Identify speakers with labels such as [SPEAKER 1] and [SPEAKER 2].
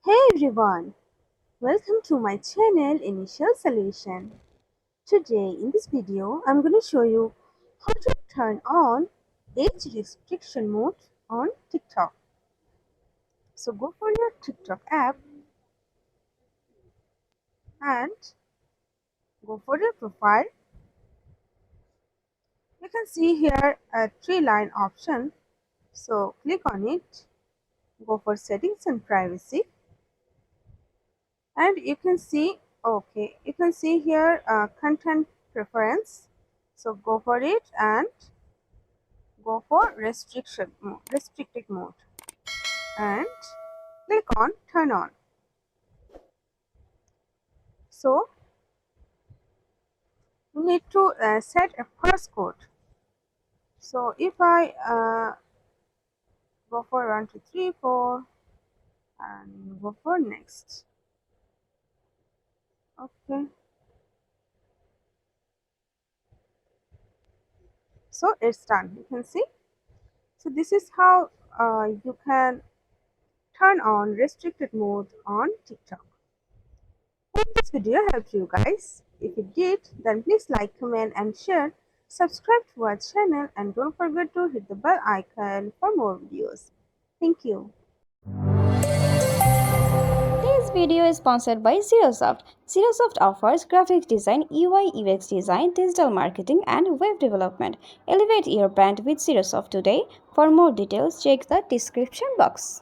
[SPEAKER 1] Hey everyone, welcome to my channel Initial Solution. Today in this video I'm going to show you how to turn on age restriction mode on TikTok. So go for your TikTok app and go for your profile. You can see here a three-line option. So click on it, go for settings and privacy, and you can see here content preference. So go for it and go for restricted mode and click on turn on. So you need to set a passcode. So if I go for 1 2 3 4 and go for next. Okay, so it's done. You can see. So this is how you can turn on restricted mode on TikTok. Hope this video helped you guys. If it did, then please like, comment and share. Subscribe to our channel and don't forget to hit the bell icon for more videos. Thank you.
[SPEAKER 2] This video is sponsored by Zerosoft. Zerosoft offers graphic design, UI UX design, digital marketing, and web development. Elevate your brand with Zerosoft today. For more details, check the description box.